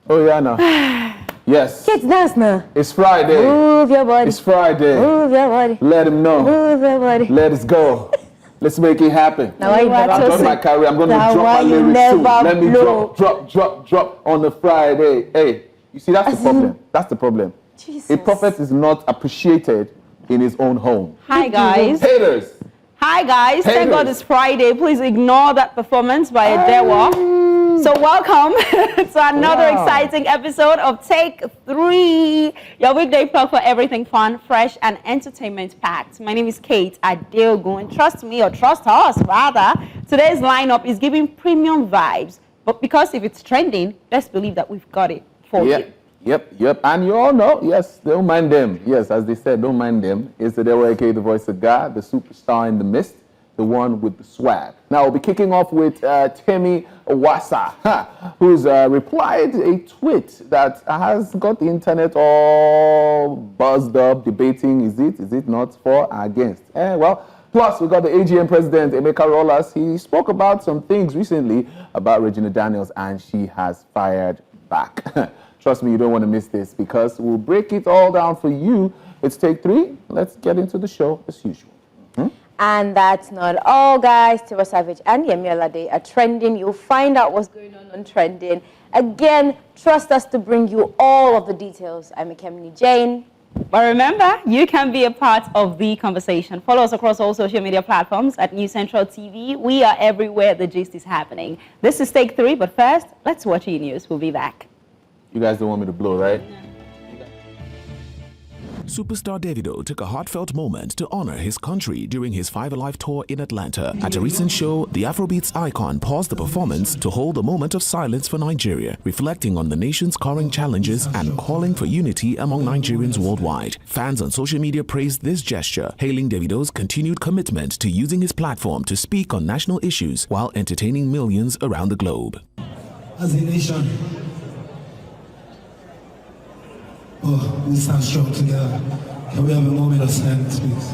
Oh, yeah, no. Yes. Kids dance now. It's Friday. Move your body. It's Friday. Move your body. Let him know. Move your body. Let us go. Let's make it happen. Now I'm done my career. I'm going to drop my lyrics soon. Let me drop on the Friday. Hey, you see, that's the problem. That's the problem. Jesus. A prophet is not appreciated in his own home. Hi, guys. Haters. Hi, guys. Thank God it's Friday. Please ignore that performance by Adewa. So welcome to another exciting episode of Take 3, your weekday plug for everything fun, fresh, and entertainment-packed. My name is Kate Adeogun. Trust me, or trust us, rather. Today's lineup is giving premium vibes. But because if it's trending, let's believe that we've got it for you. Yep. And you all know, yes, don't mind them. Yes, as they said, don't mind them. It's Adewa, aka the voice of God, the superstar in the mist, the one with the swag. Now, we'll be kicking off with Temi Wasa, who's replied a tweet that has got the internet all buzzed up, debating, is it not, for or against? Well, plus, we got the AGM president, Emeka Rollas. He spoke about some things recently about Regina Daniels, and she has fired back. Trust me, you don't want to miss this, because we'll break it all down for you. It's Take 3. Let's get into the show as usual. And that's not all, guys. Tiwa Savage and Yemi Alade are trending. You'll find out what's going on trending. Again, trust us to bring you all of the details. I'm Ekemini Jane. But remember, you can be a part of the conversation. Follow us across all social media platforms at News Central TV. We are everywhere the gist is happening. This is Take 3, but first, let's watch E-News. We'll be back. You guys don't want me to blow, right? Superstar Davido took a heartfelt moment to honor his country during his Five Alive tour in Atlanta. At a recent show, the Afrobeats icon paused the performance to hold a moment of silence for Nigeria, reflecting on the nation's current challenges and calling for unity among Nigerians worldwide. Fans on social media praised this gesture, hailing Davido's continued commitment to using his platform to speak on national issues while entertaining millions around the globe. As a nation, we stand strong together. Can we have a moment of silence, please?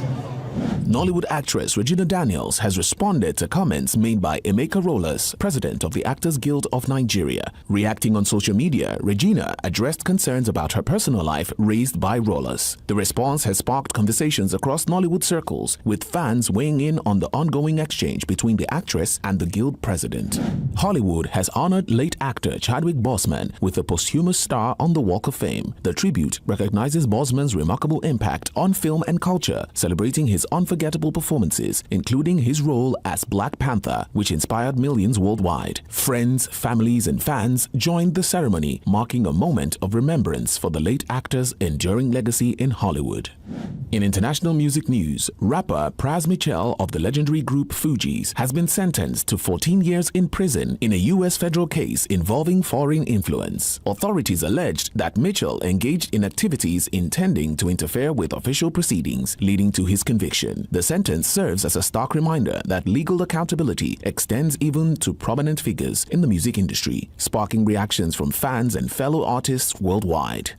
Nollywood actress Regina Daniels has responded to comments made by Emeka Rollas, president of the Actors Guild of Nigeria. Reacting on social media, Regina addressed concerns about her personal life raised by Rollas. The response has sparked conversations across Nollywood circles, with fans weighing in on the ongoing exchange between the actress and the Guild president. Hollywood has honored late actor Chadwick Boseman with a posthumous star on the Walk of Fame. The tribute recognizes Boseman's remarkable impact on film and culture, celebrating his unforgettable performances, including his role as Black Panther, which inspired millions worldwide. Friends, families, and fans joined the ceremony, marking a moment of remembrance for the late actor's enduring legacy in Hollywood. In international music news, rapper Pras Michel of the legendary group Fugees has been sentenced to 14 years in prison in a U.S. federal case involving foreign influence. Authorities alleged that Mitchell engaged in activities intending to interfere with official proceedings, leading to his conviction. The sentence serves as a stark reminder that legal accountability extends even to prominent figures in the music industry, sparking reactions from fans and fellow artists worldwide.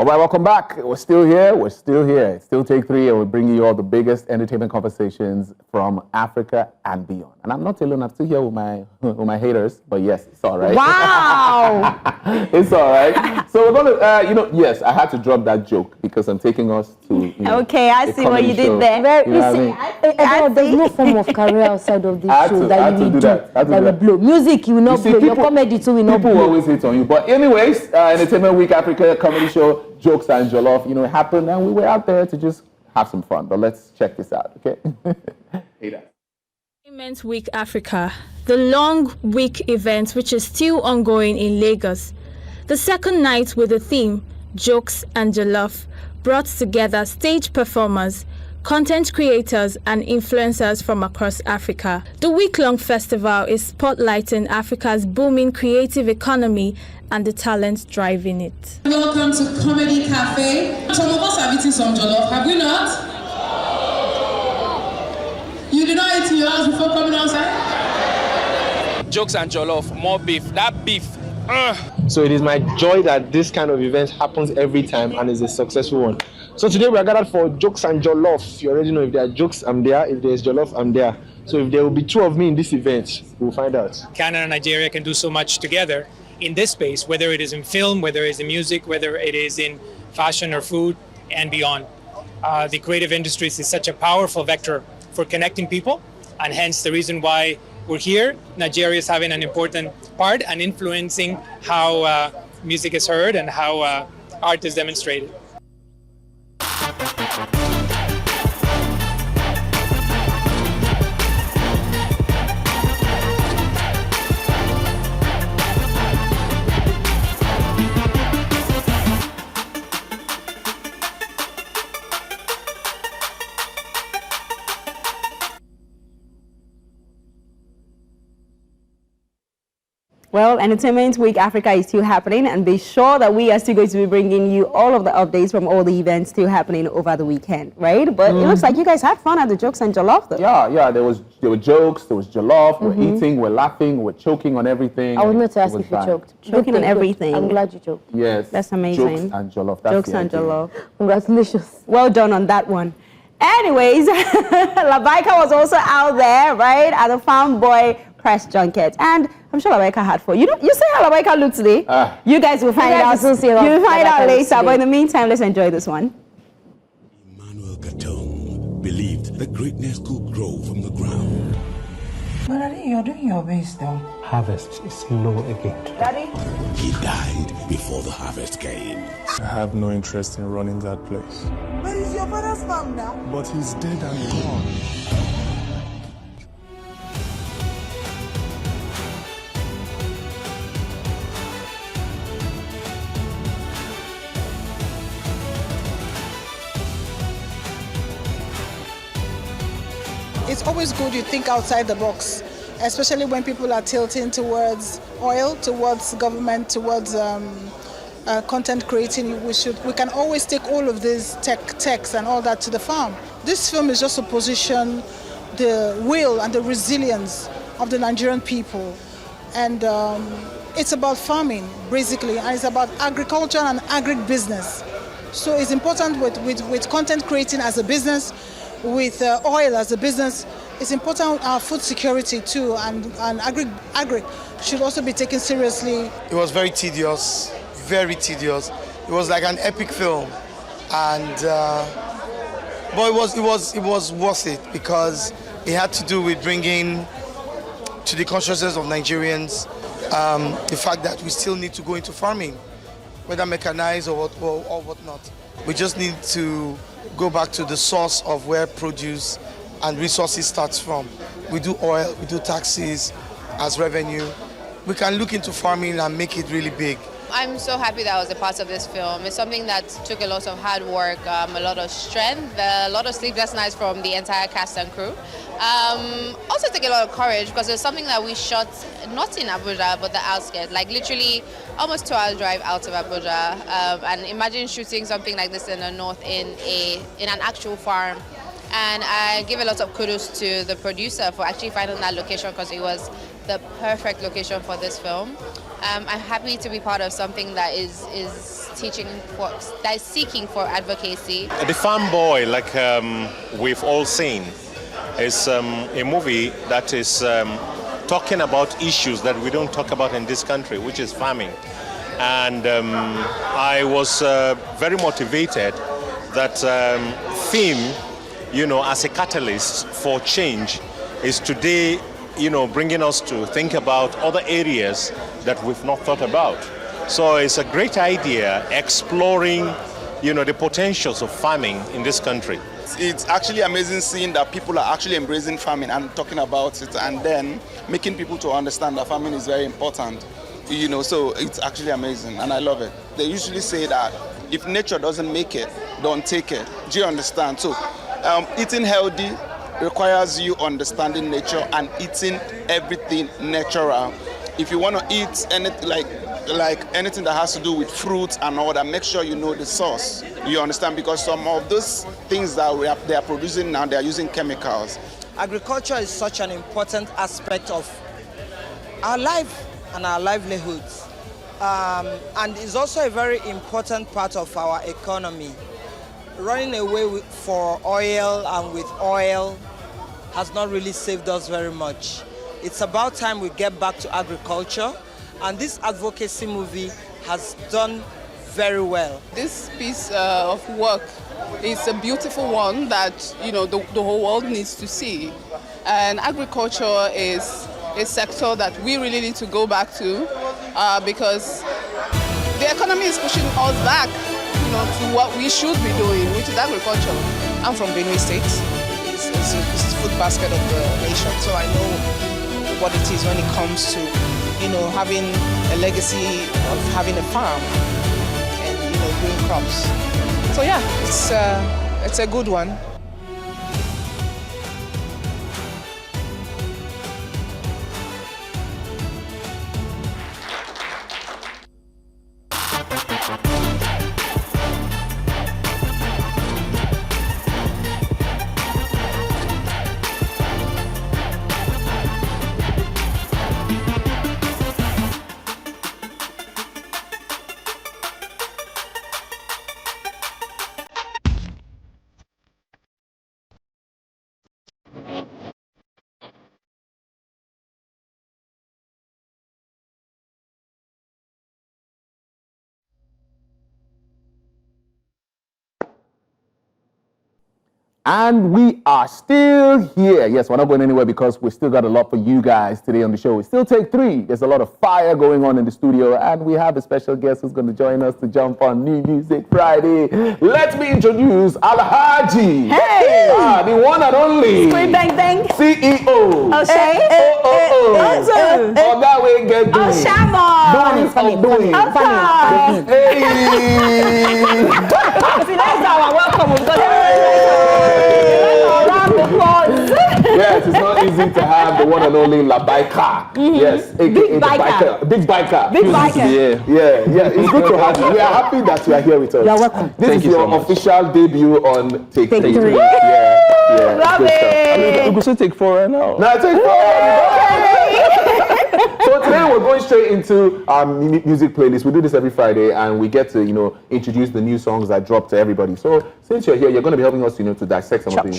All right, welcome back. We're still here. It's still Take 3, and we're bringing you all the biggest entertainment conversations from Africa and beyond. And I'm not alone. I'm still here with my haters, but yes, it's all right. Wow! It's all right. So we're gonna, yes, I had to drop that joke because I'm taking us to. Okay, I see what you did there. There's no form of career outside of this show that you will do. That will blow. Music, you will not blow. Your comedy too will not blow. People always hate on you. But anyways, Entertainment Week Africa comedy show. Jokes and jollof, it happened, and we were out there to just have some fun. But let's check this out, okay? Entertainment Week Africa, the long week event which is still ongoing in Lagos. The second night with the theme, Jokes and Jollof, brought together stage performers, content creators and influencers from across Africa. The week-long festival is spotlighting Africa's booming creative economy and the talent driving it. Welcome to Comedy Cafe. Some of us have eaten some jollof, have we not? You did not eat in your house before coming outside? Jokes and Jollof, more beef. That beef. So it is my joy that this kind of event happens every time and is a successful one. So today we are gathered for Jokes and Jollof. You already know if there are jokes, I'm there. If there's Jollof, I'm there. So if there will be two of me in this event, we'll find out. Canada and Nigeria can do so much together in this space, whether it is in film, whether it is in music, whether it is in fashion or food and beyond. The creative industries is such a powerful vector for connecting people, and hence the reason why we're here. Nigeria is having an important part and influencing how music is heard and how art is demonstrated. Well, Entertainment Week Africa is still happening, and be sure that we are still going to be bringing you all of the updates from all the events still happening over the weekend, right? But it looks like you guys had fun at the Jokes and Jollof, though. Yeah, there were jokes, there was jollof, we're eating, we're laughing, we're choking on everything. I was not to ask if you choked. Choking on everything. I'm glad you choked. Yes. That's amazing. Jokes and jollof. That's Jokes the and idea. Jollof. Congratulations. Well done on that one. Anyways, Labaika was also out there, right, at the Farm Boy press junket, and I'm sure Labaika had fun. You say how Labaika looked today. You guys will find out. You'll find out later. But in the meantime, let's enjoy this one. Emmanuel Gatong believed that greatness could grow from the ground. But Daddy, you're doing your best though. Harvest is low again. Daddy? He died before the harvest came. I have no interest in running that place. But it's your father's farm now. But he's dead and gone. It's always good you think outside the box, especially when people are tilting towards oil, towards government, towards content creating. We can always take all of these techs and all that to the farm. This film is just to position the will and the resilience of the Nigerian people, and it's about farming basically, and it's about agriculture and agribusiness. So it's important with content creating as a business, with oil as a business. It's important our food security too, and agri should also be taken seriously. It was very tedious, very tedious. It was like an epic film, and but it was worth it because it had to do with bringing to the consciousness of Nigerians the fact that we still need to go into farming, whether mechanized or whatnot. We just need to go back to the source of where produce and resources starts from. We do oil, we do taxes as revenue. We can look into farming and make it really big. I'm so happy that I was a part of this film. It's something that took a lot of hard work, a lot of strength, a lot of sleepless nights from the entire cast and crew. Also took a lot of courage because it's something that we shot not in Abuja but the outskirts, like literally almost 2-hour drive out of Abuja. And imagine shooting something like this in the north in an actual farm. And I give a lot of kudos to the producer for actually finding that location because it was the perfect location for this film. I'm happy to be part of something that is seeking for advocacy. The Farm Boy, like we've all seen, is a movie that is talking about issues that we don't talk about in this country, which is farming. And I was very motivated that theme, as a catalyst for change, is today, bringing us to think about other areas that we've not thought about. So it's a great idea exploring, the potentials of farming in this country. It's actually amazing seeing that people are actually embracing farming and talking about it, and then making people to understand that farming is very important. So it's actually amazing, and I love it. They usually say that if nature doesn't make it, don't take it. Do you understand? So eating healthy requires you understanding nature and eating everything natural. If you want to eat anything like anything that has to do with fruits and all that, make sure you know the source. You understand? Because some of those things that they are producing now, they are using chemicals. Agriculture is such an important aspect of our life and our livelihoods. And it's also a very important part of our economy. Running away for oil and with oil has not really saved us very much. It's about time we get back to agriculture, and this advocacy movie has done very well. This piece of work is a beautiful one that the whole world needs to see. And agriculture is a sector that we really need to go back to because the economy is pushing us back to what we should be doing, which is agriculture. I'm from Benue State. It's the food basket of the nation, so I know what it is when it comes to having a legacy of having a farm and growing crops. So yeah, it's a good one. And we are still here. Yes, we're not going anywhere because we still got a lot for you guys today on the show. We still take 3. There's a lot of fire going on in the studio, and we have a special guest who's going to join us to jump on New Music Friday. Let me introduce Alhaji. Hey! The one and only. Scream bang bang. CEO. O'Shea. Oh, that way get doing. Oh, Shamon. Doing. Hey. See, that's our welcome. We've got everybody. Yes, it's not easy to have the one and only La Biker. Yes, Big biker. Big biker. Big biker. Yeah. It's good to have you. We are happy that you are here with us. You're welcome. This is your official debut on Take 3. Yeah. Love it. I mean, we should take 4 right now. No, take 4. So today we're going straight into our music playlist. We do this every Friday, and we get to introduce the new songs that drop to everybody. So since you're here, you're going to be helping us to dissect some of the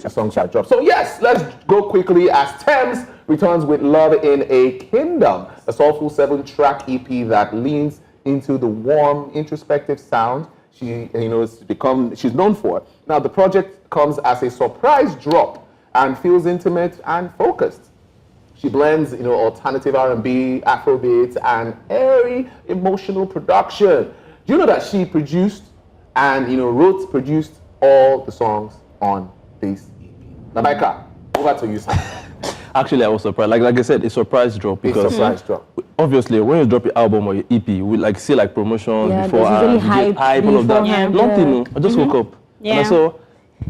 songs that drop. So yes, let's go quickly as Thames returns with Love in a Kingdom, a soulful 7-track EP that leans into the warm, introspective sound she's known for. Now the project comes as a surprise drop and feels intimate and focused. She blends, alternative R&B, Afrobeats, and airy, emotional production. Do you know that she produced and, produced all the songs on this EP? Nabaika, over to you, sir. Actually, I was surprised. Like I said, a surprise drop because obviously when you drop your album or your EP, we see promotions before and hype all of that. Long thing, I just woke up and I saw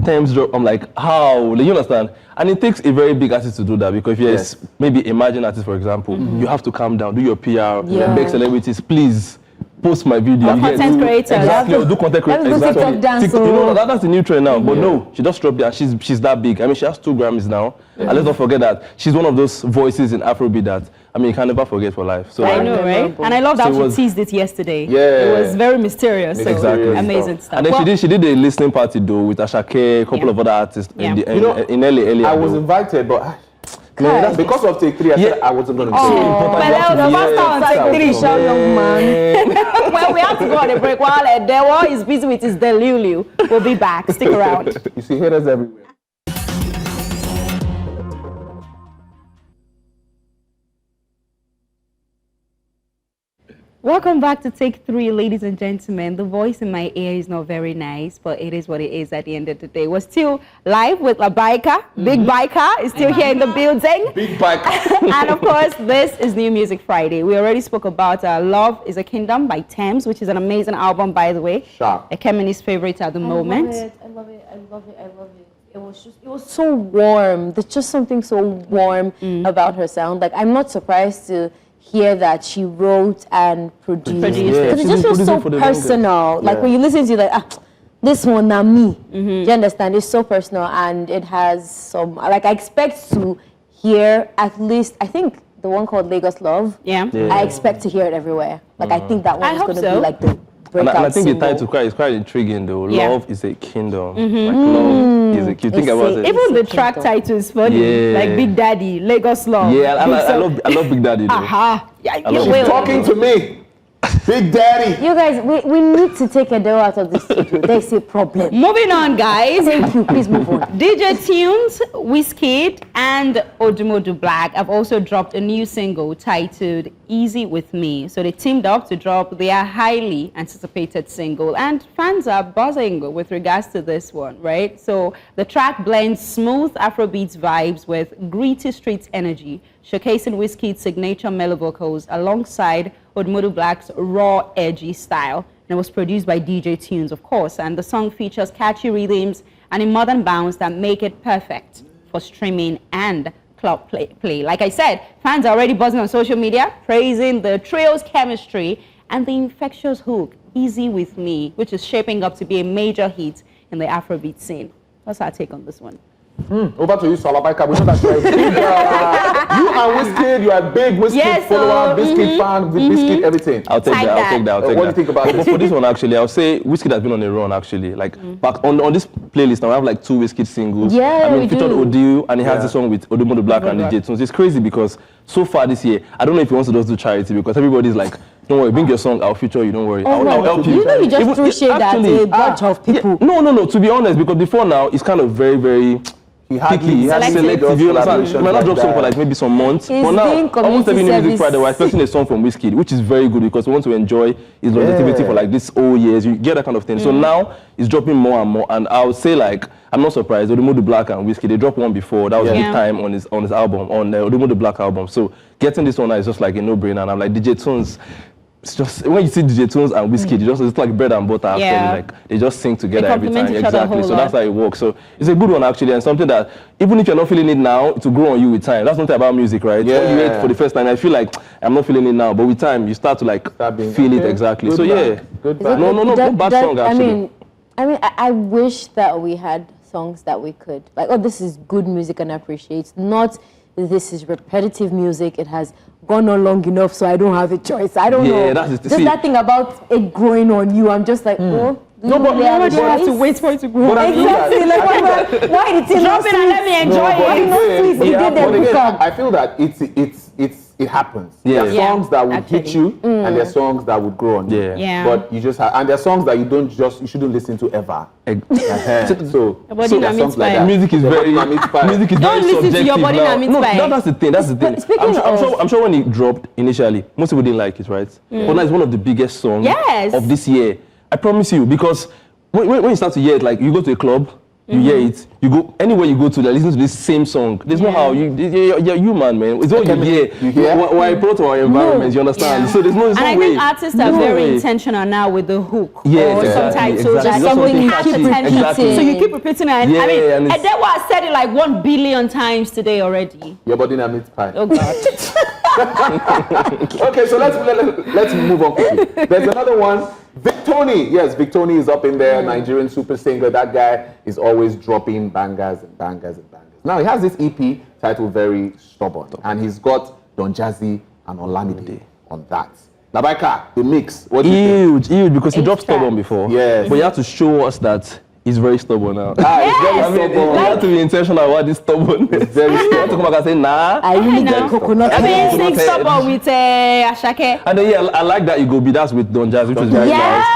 Thames drop. I'm like, how? You understand? And it takes a very big artist to do that because if you're maybe a margin artist, for example, you have to calm down, do your PR, beg celebrities, please post my video. Content creator. Exactly. Do content creator. Exactly. That's the new trend now. But no, she just dropped there. She's that big. I mean, she has 2 Grammys now. And let's not forget that she's one of those voices in Afrobeat that you can never forget for life. So I know, right? And I love that she teased it yesterday. Yeah. It was very mysterious. So exactly. Amazing stuff. And then she did a listening party though with Ashake, a couple of other artists in LA earlier. I was invited, but that's because of Take 3. I said I wasn't going to go. Well, we have to go on a break while Dewo is busy with his Delulu. We'll be back. Stick around. You see haters everywhere. Welcome back to Take 3, ladies and gentlemen. The voice in my ear is not very nice, but it is what it is at the end of the day. We're still live with La Biker. Big Biker is still here in the building. Big Biker. And of course, this is New Music Friday. We already spoke about Love is a Kingdom by Thames, which is an amazing album, by the way. Sharp. Ekemini's favorite at the moment. I love it. It was so warm. There's just something so warm about her sound. Like, I'm not surprised to hear that she wrote and produced. Because it just feels so personal. Like when you listen to it, like, this one now me. Do you understand? It's so personal, and it has some, like, I expect to hear at least, I think the one called Lagos Love. Yeah. I expect to hear it everywhere. Like, I think that one is going to be like the breakout and I think single. the title is quite intriguing though. Yeah. Love is a kingdom. Mhm. Like love is a kingdom. Think about it. Even the track title is funny. Yeah. Like Big Daddy, Lagos Love. Yeah, I love Big Daddy though. Aha. Yeah, I love yeah, Big Daddy. Talking to me. Big Daddy. You guys, we need to take Adele out of the studio. There's a problem. Moving on, guys. Thank you. Please move on. DJ Tunes, Wizkid, and Odumodu Black have also dropped a new single titled Easy With Me. So they teamed up to drop their highly anticipated single, and fans are buzzing with regards to this one, right? So the track blends smooth Afrobeats vibes with gritty street energy, showcasing Wizkid's signature mellow vocals alongside Odumodu Black's raw, edgy style. And it was produced by DJ Tunes, of course, and the song features catchy rhythms and a modern bounce that make it perfect for streaming and club play. Like I said, fans are already buzzing on social media, praising the trio's chemistry and the infectious hook, Easy With Me, which is shaping up to be a major hit in the Afrobeat scene. What's our take on this one? Over to you, Salabaika. We know that you're a big, you and Wizkid, you're a big Wizkid follower, Wizkid fan, with Wizkid everything. I'll take that. What do you think about But this? for this one, actually, I'll say Wizkid has been on a run, actually. Like, back on this playlist, now I have like 2 Wizkid singles. Yeah, I mean, we featured do. Odio, and he has this song with Odumodu Black and DJ Tunes. It's crazy because so far this year, I don't know if he wants to just do charity because everybody's like, don't worry, bring your song, I'll feature you, don't worry. Oh, I'll help you. You know, you just threw shade at a bunch of people. No, to be honest, because before now, it's kind of very, very picky. He has selective. You understand? He might not drop song for like maybe some months. He's But now, doing almost every community Music Friday, we're expecting a song from Wizkid, which is very good because we want to enjoy his longevity for like this whole years. You get that kind of thing. So now, he's dropping more and more. And I would say like, I'm not surprised. Odumodu Black and Wizkid, they dropped one before. That was Big Time on his album, on the Odumodu Black album. So getting this one now is just like a no-brainer. And I'm like, DJ Tunes, it's just when you see DJ Tunes and Wizkid, it's like bread and butter actually. Like they just sing together every time. Exactly. So that's how it works. So it's a good one actually, and something that even if you're not feeling it now, it will grow on you with time. That's something about music, right? Yeah. When you hear it for the first time, I feel like I'm not feeling it now, but with time you start to like feel it exactly. Good so band. Good band. no bad song actually. I wish that we had songs that we could like. Oh, this is good music and I appreciate. Not this is repetitive music. It has gone on long enough, so I don't have a choice. I don't know. That's just that thing about it growing on you. I'm just like, oh. No, but you have to wait for it to grow. Exactly. Like, why did it drop it and let me enjoy it? I feel that it happens. Yeah. There are songs that would hit you, and there are songs that would grow on you. Yeah. But you just have, and there are songs that you shouldn't listen to ever. So there are songs like that. Music is very Don't listen to your body now. No, that's the thing. That's the thing. I'm sure when it dropped initially, most people didn't like it, right? But now it's one of the biggest songs of this year. I promise you, because when you start to hear it, like you go to a club, you hear it, you go anywhere you go to, they listen to this same song. There's no how you're human, man. It's what you hear. We're a part of our environment, you understand? So there's no way. And I think artists are very intentional now with the hook or subtitles. Exactly. That's something you catch attention to. So you keep repeating it. Yeah, I mean, and then I said it like 1 billion times today already. Your body na meat pie. Oh God. Okay, so let's move on quickly. There's another one. Victoni. Yes, Victoni is up in there. Nigerian super singer. That guy is always dropping bangers and bangers and bangers. Now he has this EP titled Very Stubborn, and he's got Don Jazzy and Olamide on that. Nabaika, the mix. What do you think? Huge, because he dropped Stubborn before. Yes. But you have to show us that he's very stubborn now. He's very stubborn. You have to be intentional about this stubbornness. Very stubborn. You have to come back and say, nah. I really get coconut. I mean, sing Stubborn with Ashake. And then, I like that you go be that's with Don Jazzy, which was very nice.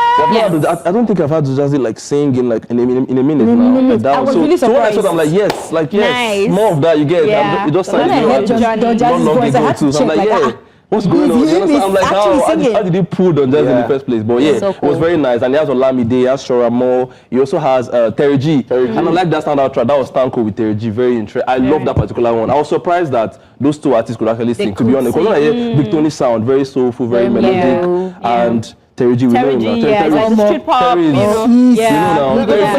I don't think I've had Don Jazzy like singing like in a minute now. I was really surprised. So when I saw that, I'm like, yes, more of that you get. Yeah. It just sounds Don Jazzy's voice, I had to so I'm check, like, yeah. What's going on? You understand? I'm like, how did he pull Don Jazzy in the first place? But yeah, it was very nice. And he has Olamide, he has Shora Mo, he also has Terry G. And I like that standout track. That was Stanko with Terry G. Very interesting. I love that particular one. I was surprised that those two artists could actually sing, to be honest. Because when I hear Victoni's sound, very soulful, very melodic, and Terry G, we know him now. Terry street pop, very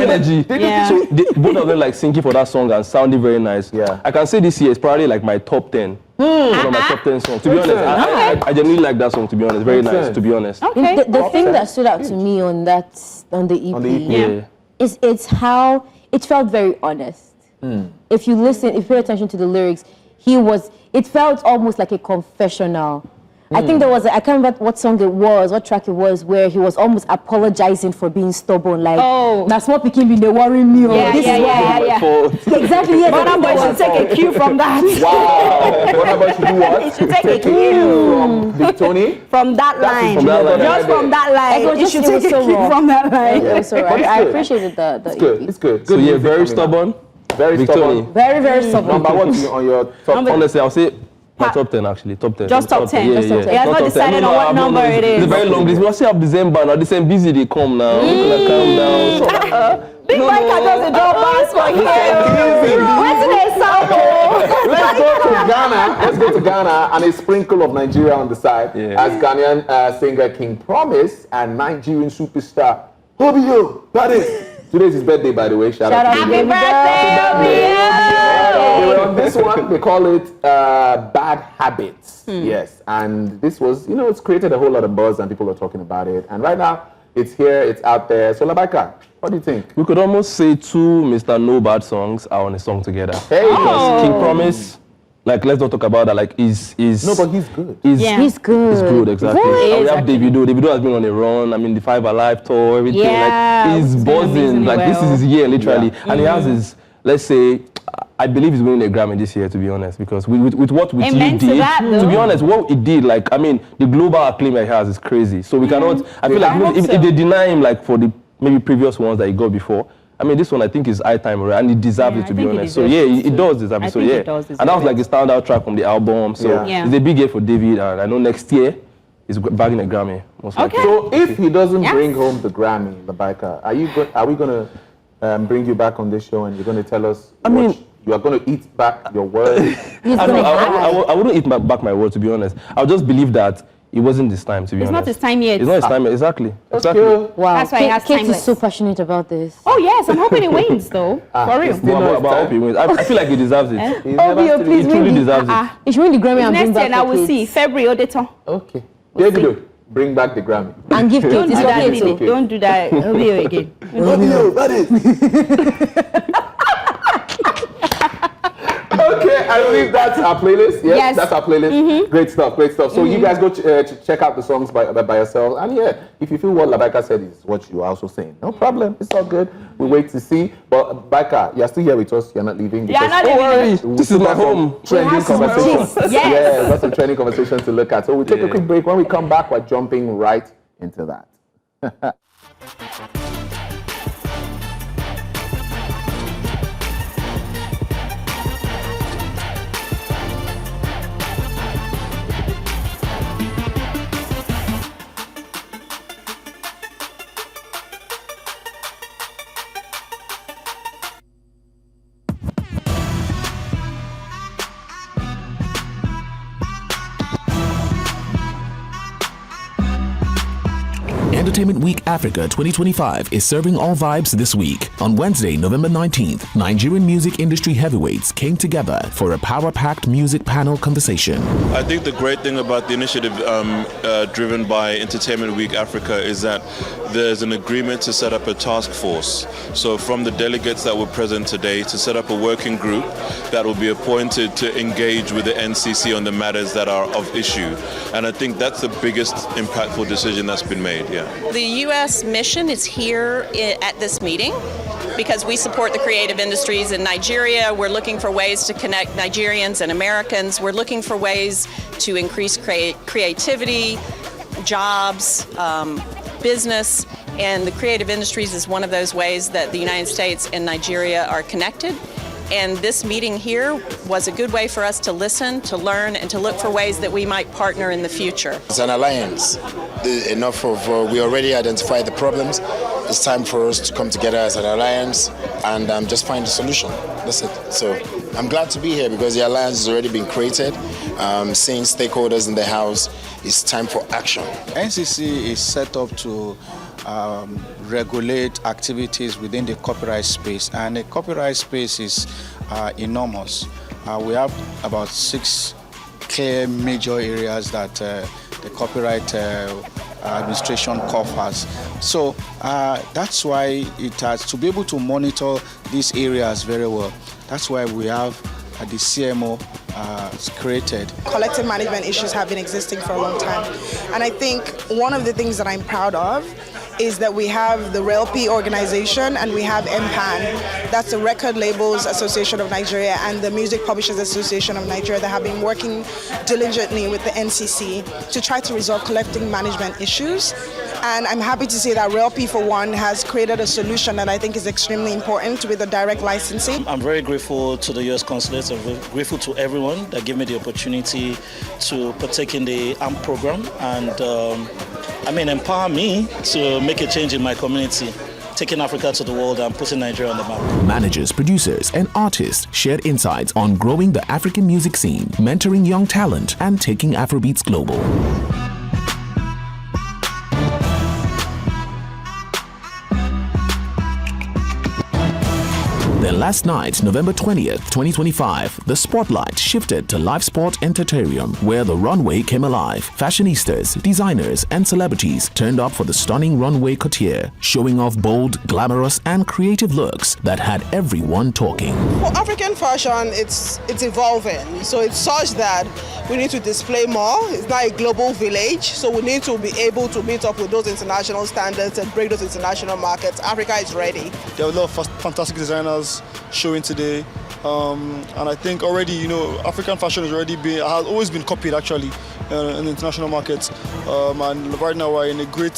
energy. Yeah. So both of them like singing for that song and sounding very nice. Yeah. I can say this year is probably like my top 10. One of my top 10 songs. To be honest, I genuinely like that song. To be honest, very nice. To be honest. Okay. The thing that stood out to me on the EP, is it's how it felt very honest. If you pay attention to the lyrics, it felt almost like a confessional. I think there was, I can't remember what song it was, what track it was, where he was almost apologizing for being stubborn. Like, that's what became they worry me. Yeah. Exactly, yes. Burna Boy should take a cue from that. Wow. Burna Boy should do what? He should take a cue. From Big Tony? From that line. Just from that line. It should take a cue from that line. It was so right. I appreciated the It's good. So yeah, very stubborn. Very stubborn. Very, very stubborn. Number one on your top. Honestly, I'll say my top 10 actually. Top 10. Just top 10. Yeah. He has not decided on what number it is. It's a very long list. We still have December now. December busy they come now. We're gonna calm down. So, Big Mike does a drop pass for here. What's the sample? Let's go to Ghana and a sprinkle of Nigeria on the side as Ghanaian singer King Promise and Nigerian superstar Obio. That is. Today's his birthday, by the way. Shout out to Happy birthday, Obio! On this one, they call it Bad Habits. Yes. And this was, it's created a whole lot of buzz and people are talking about it. And right now, it's here, it's out there. So, Labaika, what do you think? We could almost say two Mr. No Bad songs are on a song together. Hey, because King Promise, like, let's not talk about that. Like, is no, but he's good. He's good. He's good, exactly. And we have Davido. Davido has been on a run. I mean, the 5 Alive tour, everything. Yeah, like, he's buzzing. Like, this is his year, literally. Yeah. And he has his, let's say, I believe he's winning a Grammy this year, to be honest, because with what you did, to be honest, what he did, like, I mean, the global acclaim that he has is crazy. So we cannot, I feel like if they deny him, like, for the maybe previous ones that he got before, I mean, this one I think is high time, and he deserves it, to be honest. So yeah, it does deserve it. So yeah, and that was like a standout track from the album. So it's a big year for David, and I know next year he's bagging a Grammy. Most likely. So if he doesn't bring home the Grammy, Labaika, are we going to bring you back on this show and you're going to tell us? You are going to eat back your word? I wouldn't eat back my word, to be honest. I'll just believe that it wasn't this time, to be honest. It's not his time yet. It's not his time yet, exactly. Wow. That's why he has Kate is so passionate about this. Oh, yes. I'm hoping he wins, though. For real. But I hope he wins. I feel like he deserves it. He truly deserves it. He should win the Grammy and next bring back year, I will see. February or Deton. Okay. Davido, bring back the Grammy. And give Kate. Don't do that. Obio again. Obio, that is. Okay, I believe that's our playlist. Yes, that's our playlist. Great stuff, great stuff. So you guys go check out the songs by yourselves. And yeah, if you feel what Labaika said is what you are also saying, no problem. It's all good. We wait to see. But Baika, you're still here with us. You're not leaving. You're not leaving. This is my home. Trending conversation. Yes. We've got some trending conversations to look at. So we'll take a quick break. When we come back, we're jumping right into that. Entertainment Week Africa 2025 is serving all vibes this week. On Wednesday, November 19th, Nigerian music industry heavyweights came together for a power-packed music panel conversation. I think the great thing about the initiative driven by Entertainment Week Africa is that there's an agreement to set up a task force. So from the delegates that were present today, to set up a working group that will be appointed to engage with the NCC on the matters that are of issue. And I think that's the biggest impactful decision that's been made, The U.S. mission is here at this meeting because we support the creative industries in Nigeria. We're looking for ways to connect Nigerians and Americans. We're looking for ways to increase creativity, jobs, business, and the creative industries is one of those ways that the United States and Nigeria are connected. And this meeting here was a good way for us to listen, to learn, and to look for ways that we might partner in the future. It's an alliance. We already identified the problems. It's time for us to come together as an alliance and just find a solution. That's it. So I'm glad to be here because the alliance has already been created. Seeing stakeholders in the house, it's time for action. NCC is set up to regulate activities within the copyright space, and the copyright space is enormous. We have about 6 clear major areas that the copyright administration covers. So that's why it has to be able to monitor these areas very well. That's why we have the CMO created. Collective management issues have been existing for a long time. And I think one of the things that I'm proud of is that we have the RELP organization and we have MPAN, that's the Record Labels Association of Nigeria, and the Music Publishers Association of Nigeria, that have been working diligently with the NCC to try to resolve collective management issues. And I'm happy to say that RELP, for one, has created a solution that I think is extremely important with the direct licensing. I'm very grateful to the U.S. Consulate. I'm grateful to everyone that gave me the opportunity to partake in the AMP program and empower me to make a change in my community, taking Africa to the world and putting Nigeria on the map. Managers, producers, and artists shared insights on growing the African music scene, mentoring young talent, and taking Afrobeats global. Then last night, November 20th, 2025, the spotlight shifted to Live Sport Entertainment, where the runway came alive. Fashionistas, designers, and celebrities turned up for the stunning runway couture, showing off bold, glamorous, and creative looks that had everyone talking. For African fashion, it's evolving. So it's such that we need to display more. It's not a global village, so we need to be able to meet up with those international standards and break those international markets. Africa is ready. There are a lot of fantastic designers showing today, and I think already, African fashion has always been copied actually in the international markets, and right now we're in a great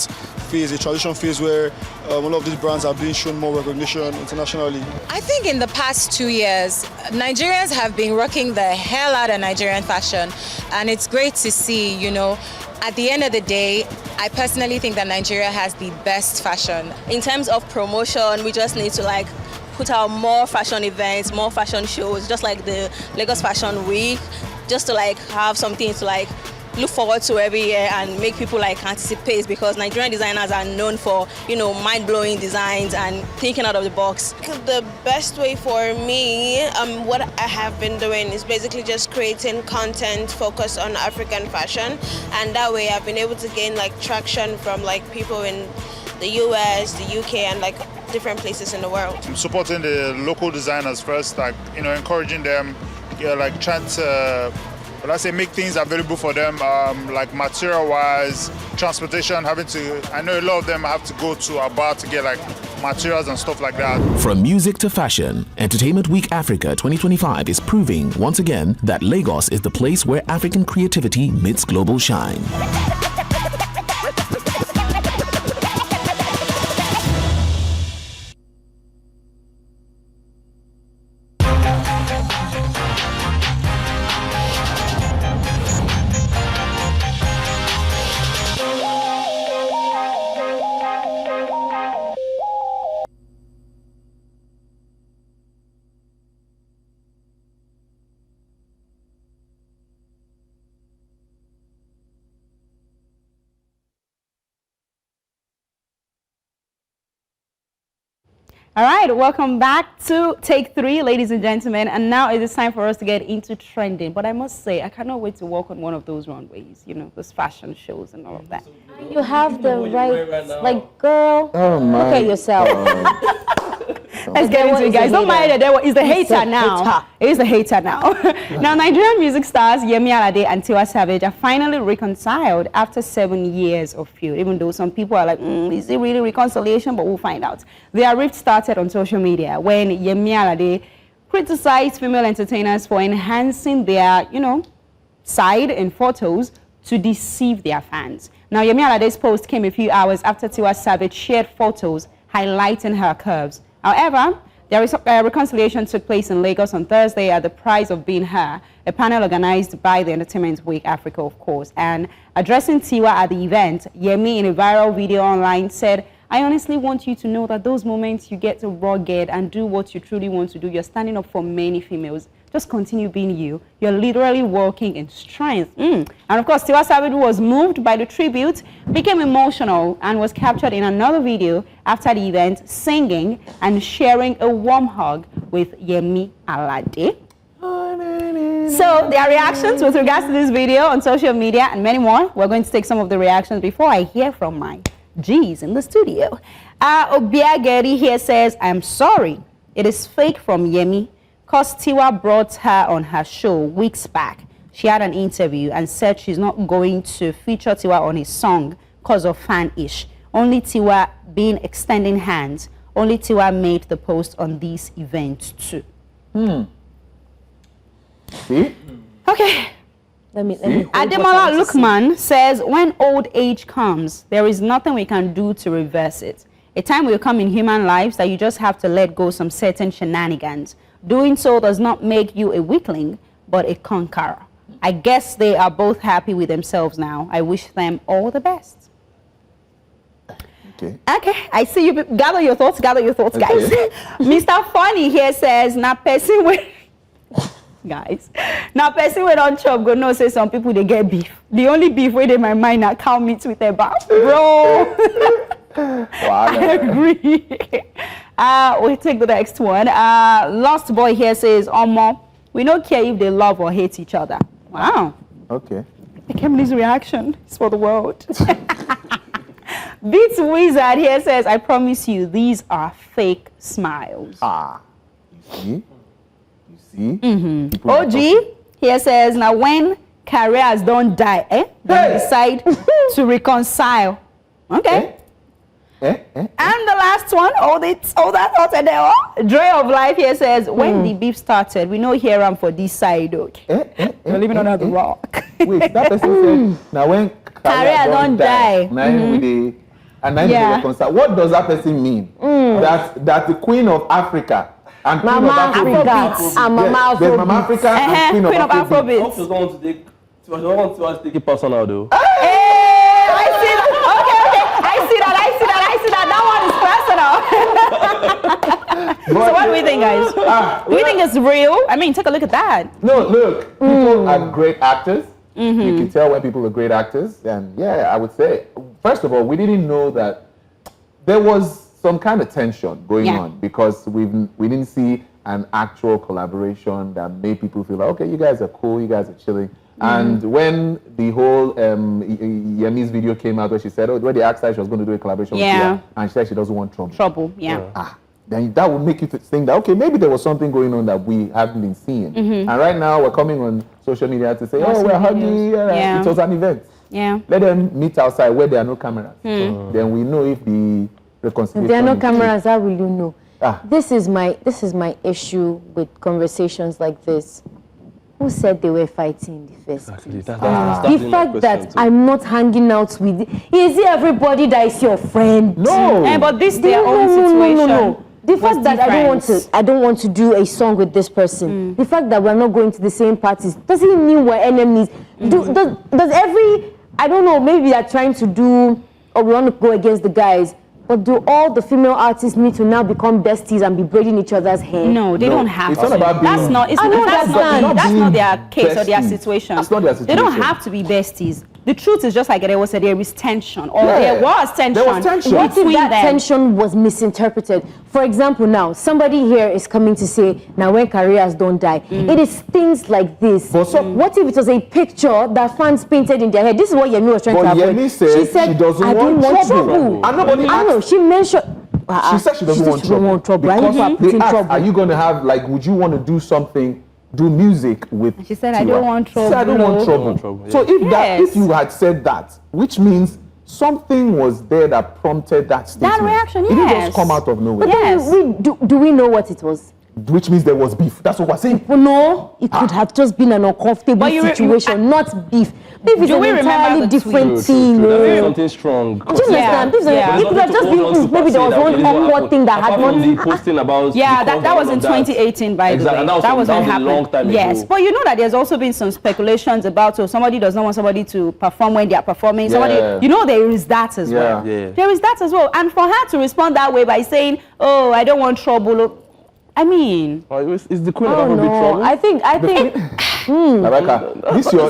phase, a transition phase where a lot of these brands are being shown more recognition internationally. I think in the past 2 years, Nigerians have been rocking the hell out of Nigerian fashion, and it's great to see, at the end of the day, I personally think that Nigeria has the best fashion. In terms of promotion, we just need to put out more fashion events, more fashion shows, just like the Lagos Fashion Week, just to have something to look forward to every year and make people anticipate, because Nigerian designers are known for, mind-blowing designs and thinking out of the box. The best way for me, what I have been doing is basically just creating content focused on African fashion, and that way I've been able to gain traction from people in the US, the UK, and different places in the world. I'm supporting the local designers first, encouraging them, trying to, make things available for them, material-wise, transportation, I know a lot of them have to go to Aba to get materials and stuff like that. From music to fashion, Entertainment Week Africa 2025 is proving once again that Lagos is the place where African creativity meets global shine. All right, welcome back to Take 3, ladies and gentlemen. And now it is time for us to get into trending. But I must say, I cannot wait to walk on one of those runways, those fashion shows and all of that. You have the right, girl, Oh my look at yourself. Let's get into it, guys. Don't mind it. It's the hater now. It is the hater now. Now, Nigerian music stars Yemi Alade and Tiwa Savage are finally reconciled after 7 years of feud. Even though some people are like, is it really reconciliation? But we'll find out. Their rift started on social media when Yemi Alade criticized female entertainers for enhancing their, side in photos to deceive their fans. Now, Yemi Alade's post came a few hours after Tiwa Savage shared photos highlighting her curves. However, their reconciliation took place in Lagos on Thursday at the Prize of Being Her, a panel organized by the Entertainment Week Africa, of course. And addressing Tiwa at the event, Yemi, in a viral video online, said, "I honestly want you to know that those moments you get rugged and do what you truly want to do, you're standing up for many females. Just continue being you. You're literally working in strength." And of course, Tiwa Savage, who was moved by the tribute, became emotional and was captured in another video after the event, singing and sharing a warm hug with Yemi Alade. So their reactions with regards to this video on social media and many more. We're going to take some of the reactions before I hear from my G's in the studio. Obiageri here says, "I'm sorry. It is fake from Yemi. because Tiwa brought her on her show weeks back. She had an interview and said she's not going to feature Tiwa on his song because of fan-ish. Only Tiwa being extending hands. Only Tiwa made the post on these events too. See? Okay. Let me Ademola Lukman says, when old age comes, there is nothing we can do to reverse it. A time will come in human lives that you just have to let go some certain shenanigans. Doing so does not make you a weakling, but a conqueror. I guess they are both happy with themselves now. I wish them all the best. Okay. Okay, I see you. Gather your thoughts, guys. Okay. Mr. Funny here says, now person with... Guys, now person with on chop go know say some people they get beef. The only beef where in my mind are cow meat with a bar. Bro. I agree. We'll take the next one. Lost Boy here says, Omo, we don't care if they love or hate each other. Wow. Okay. Kemi's reaction is for the world. Beats Wizard here says, I promise you, these are fake smiles. You see? OG here says, now when careers don't die, they decide to reconcile. Okay. And the last one, Joy of Life here says, when the beef started, we know here I'm for this side, okay? We're living under the rock. Wait, that person said, now when career don't die. What does that person mean? That the Queen of Africa and Queen Mama of Afrobeats. And Mama Afrobeats. There's Mama Africa and Queen of Afrobeats. Hope you don't want to take it personal though. Hey, I see that. Okay. I see that. That one is personal. So what do we think, guys? Do we think it's real? I mean, take a look at that. No, look, people are great actors. You can tell when people are great actors. And yeah, I would say, first of all, we didn't know that there was some kind of tension going on because we didn't see an actual collaboration that made people feel like, okay, you guys are cool, you guys are chilling. And when the whole Yemi's video came out where she said, when they asked her she was going to do a collaboration with Tiwa, and she said she doesn't want trouble. Then that would make you think that, okay, maybe there was something going on that we haven't been seeing. And right now we're coming on social media to say, oh, we're hugging, it was an event. Let them meet outside where there are no cameras. Then we know if the reconciliation... If there are no cameras, how will you know? This is my issue with conversations like this. Who said they were fighting in the first place? The fact that I'm not hanging out with... Is it everybody that is your friend? No. But this their own situation. No. The fact that I don't want to do a song with this person. The fact that we're not going to the same parties doesn't mean we're enemies. Does every... I don't know, maybe they're trying to do... Or we want to go against the guys. But do all the female artists need to now become besties and be braiding each other's hair? No, they don't have it's to. Not about being, that's not their case or their situation. That's not their situation. They don't have to be besties. The truth is just like there was there is tension, or there was tension. There was tension. What if that tension was misinterpreted? For example, now somebody here is coming to say, now when careers don't die, it is things like this. What if it was a picture that fans painted in their head? This is what Yemi was trying to avoid. Yemi said she doesn't I don't want trouble. And nobody asked. I know she mentioned. She said she doesn't want trouble. Because they asked, are you going to have, like, would you want to do something? Do music with She said, Tiwa. I don't want trouble. She said, I don't want trouble. So if you had said that, which means something was there that prompted that statement. That reaction, It didn't just come out of nowhere. But do we know what it was? Which means there was beef. That's what we're saying. No, it could have just been an uncomfortable situation, not beef. Beef is an entirely different thing. Something strong. Do you understand? It could have just been, maybe there was one awkward thing that had not... posting about... Yeah, that was in 2018, by the way. That was when it a happened. long time yes, ago. but you know that there's also been some speculations about, somebody does not want somebody to perform when they are performing. Somebody, you know, there is that as well. There is that as well. And for her to respond that way by saying, oh, I don't want trouble... I mean... Is the Queen of Afrobeat trouble? I think Rebecca, this your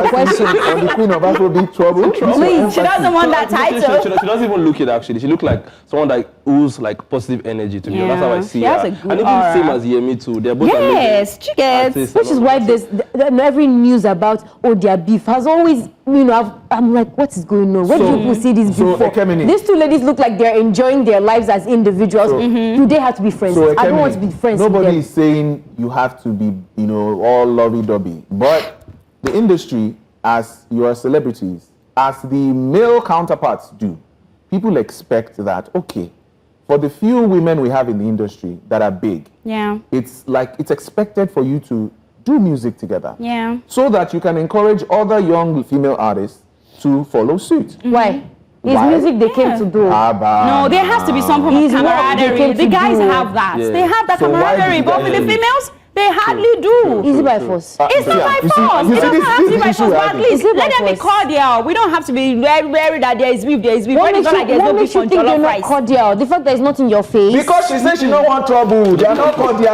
question on the Queen of Afrobeat trouble. Please, she doesn't want that title. She doesn't even look it actually. She look like someone that oos like positive energy to me. That's how I see her. Has a good and even aura. same as Yemi too. They're both Yes, she gets. Which is why there's every news about their beef has always, I'm like, what is going on? Where do people see this before? These two ladies look like they're enjoying their lives as individuals. Do they have to be friends? I don't want to be friends with them. Nobody is saying you have to be, all lovey-dovey. But the industry, as your celebrities, as the male counterparts do, people expect that, okay, for the few women we have in the industry that are big, it's expected for you to do music together. So that you can encourage other young female artists to follow suit. Why? It's music they came to do. No, there has to be some form of camaraderie. The guys have that. They have that camaraderie. But with the females, they hardly do. Easy by force. It's not by force. It doesn't have to be by force. But at least let them be cordial. We don't have to be very that there is beef, there is beef. What makes you think they're not cordial? The fact that it's not in your face. Because she said she don't want trouble. They are not cordial.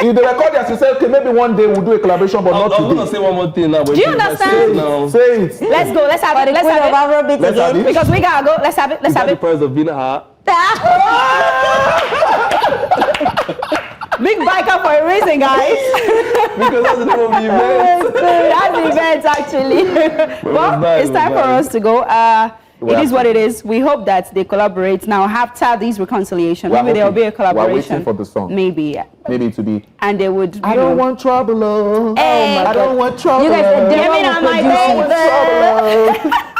If they were cordial, she said, okay, maybe one day we'll do a collaboration, but not today. I'm going to say one more thing now. Do you understand? Say it. Let's go. Let's have it. Let's have it. Because we gotta go. Let's have it. Let's have it. The price of being her. Big biker for a reason, guys. Because that's the name of the event. That's the event, actually. Well, it's time for us to go. It is what it is. We hope that they collaborate now after this reconciliation. Maybe there will be a collaboration. We're waiting for the song. Maybe. Maybe to be. And they would. I don't want trouble. Oh I don't want trouble. You guys,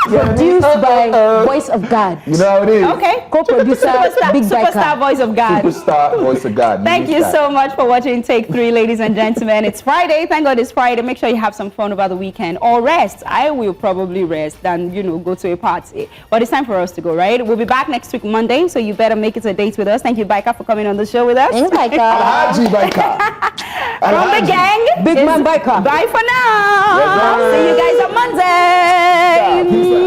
produced by Voice of God. You know how it is. Okay. Co-producer, Big Superstar Voice of God. Superstar Voice of God. Thank you so much for watching Take 3, ladies and gentlemen. It's Friday. Thank God it's Friday. Make sure you have some fun over the weekend or rest. I will probably rest than, go to a party. But it's time for us to go, right? We'll be back next week, Monday, so you better make it a date with us. Thank you, Baika, for coming on the show with us. Thanks, Baika. Alhaji Baika. From the gang, Big Man Baika. Bye for now. See you guys on Monday.